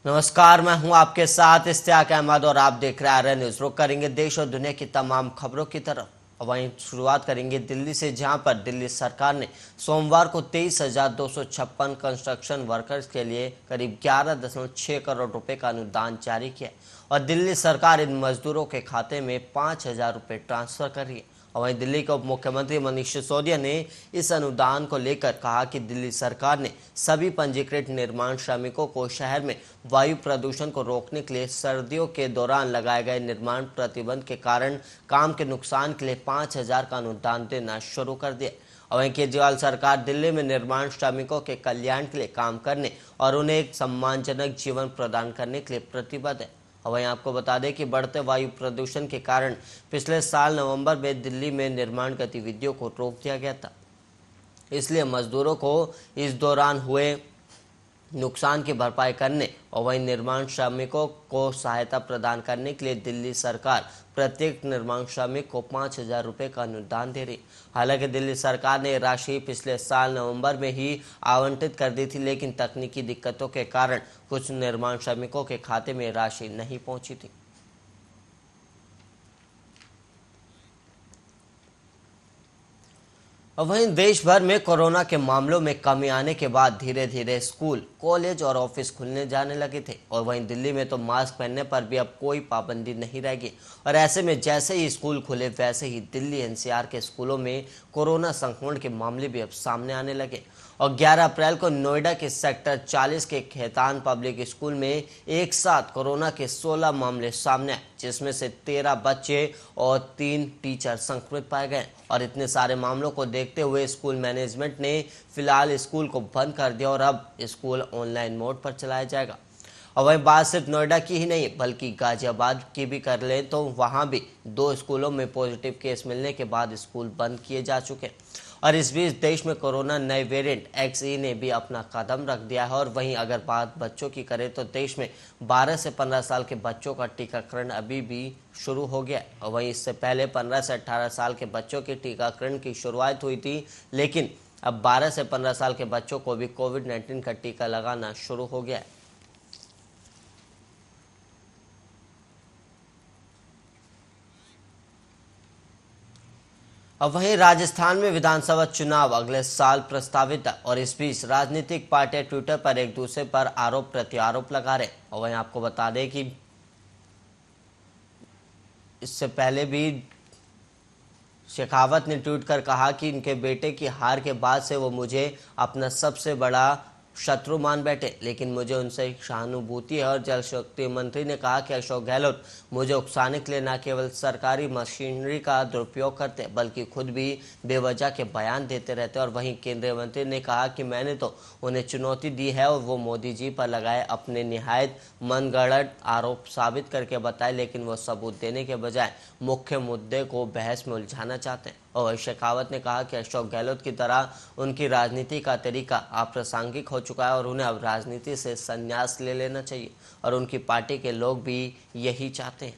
नमस्कार, मैं हूं आपके साथ इश्तियाक अहमद और आप देख रहे हैं आर्य न्यूज। रुक करेंगे देश और दुनिया की तमाम खबरों की तरफ। और वहीं शुरुआत करेंगे दिल्ली से, जहां पर दिल्ली सरकार ने सोमवार को 23,256 कंस्ट्रक्शन वर्कर्स के लिए करीब 11.6 करोड़ रुपए का अनुदान जारी किया और दिल्ली सरकार इन मजदूरों के खाते में 5,000 रुपए ट्रांसफर कर रही है। और वहीं दिल्ली के उप मुख्यमंत्री मनीष सिसोदिया ने इस अनुदान को लेकर कहा कि दिल्ली सरकार ने सभी पंजीकृत निर्माण श्रमिकों को शहर में वायु प्रदूषण को रोकने के लिए सर्दियों के दौरान लगाए गए निर्माण प्रतिबंध के कारण काम के नुकसान के लिए 5,000 का अनुदान देना शुरू कर दिया। और वहीं केजरीवाल सरकार दिल्ली में निर्माण श्रमिकों के कल्याण के लिए काम करने और उन्हें एक सम्मानजनक जीवन प्रदान करने के लिए प्रतिबद्ध है। और वहीं आपको बता दें कि बढ़ते वायु प्रदूषण के कारण पिछले साल नवंबर में दिल्ली में निर्माण गतिविधियों को रोक दिया गया था। इसलिए मजदूरों को इस दौरान हुए नुकसान की भरपाई करने और वहीं निर्माण श्रमिकों को सहायता प्रदान करने के लिए दिल्ली सरकार प्रत्येक निर्माण श्रमिक को 5,000 रुपये का अनुदान दे रही। हालांकि दिल्ली सरकार ने राशि पिछले साल नवंबर में ही आवंटित कर दी थी, लेकिन तकनीकी दिक्कतों के कारण कुछ निर्माण श्रमिकों के खाते में राशि नहीं पहुंची थी। और वहीं देश भर में कोरोना के मामलों में कमी आने के बाद धीरे धीरे स्कूल, कॉलेज और ऑफिस खुलने जाने लगे थे। और वहीं दिल्ली में तो मास्क पहनने पर भी अब कोई पाबंदी नहीं रहेगी। और ऐसे में जैसे ही स्कूल खुले, वैसे ही दिल्ली एनसीआर के स्कूलों में कोरोना संक्रमण के मामले भी अब सामने आने लगे। और 11 अप्रैल को नोएडा के सेक्टर 40 के खेतान पब्लिक स्कूल में एक साथ कोरोना के 16 मामले सामने आए, जिसमें से 13 बच्चे और 3 टीचर संक्रमित पाए गए। और इतने सारे मामलों को देखते हुए स्कूल मैनेजमेंट ने फिलहाल स्कूल को बंद कर दिया और अब स्कूल ऑनलाइन मोड पर चलाया जाएगा। और वहीं बात सिर्फ नोएडा की ही नहीं, बल्कि गाजियाबाद की भी कर ले तो वहां भी 2 स्कूलों में पॉजिटिव केस मिलने के बाद स्कूल बंद किए जा चुके हैं। और इस बीच देश में कोरोना नए वेरिएंट XE ने भी अपना कदम रख दिया है। और वहीं अगर बात बच्चों की करें तो देश में 12 से 15 साल के बच्चों का टीकाकरण अभी भी शुरू हो गया है। और वहीं इससे पहले 15 से 18 साल के बच्चों के टीकाकरण की शुरुआत हुई थी, लेकिन अब 12 से 15 साल के बच्चों को भी कोविड-19 का टीका लगाना शुरू हो गया है। अब वहीं राजस्थान में विधानसभा चुनाव अगले साल प्रस्तावित है। और इस बीच राजनीतिक पार्टियां ट्विटर पर एक दूसरे पर आरोप प्रत्यारोप लगा रहे। और वहीं आपको बता दें कि इससे पहले भी शेखावत ने ट्वीट कर कहा कि इनके बेटे की हार के बाद से वो मुझे अपना सबसे बड़ा शत्रु मान बैठे, लेकिन मुझे उनसे एक सहानुभूति है। और जल शक्ति मंत्री ने कहा कि अशोक गहलोत मुझे उकसाने के लिए न केवल सरकारी मशीनरी का दुरुपयोग करते, बल्कि खुद भी बेवजह के बयान देते रहते। और वहीं केंद्रीय मंत्री ने कहा कि मैंने तो उन्हें चुनौती दी है और वो मोदी जी पर लगाए अपने निहायत मनगढ़ंत आरोप साबित करके बताए, लेकिन वो सबूत देने के बजाय मुख्य मुद्दे को बहस में उलझाना चाहते हैं। और शेखावत ने कहा कि अशोक गहलोत की तरह उनकी राजनीति का तरीका अप्रासंगिक हो चुका है और उन्हें अब राजनीति से संन्यास ले लेना चाहिए। और उनकी पार्टी के लोग भी यही चाहते हैं।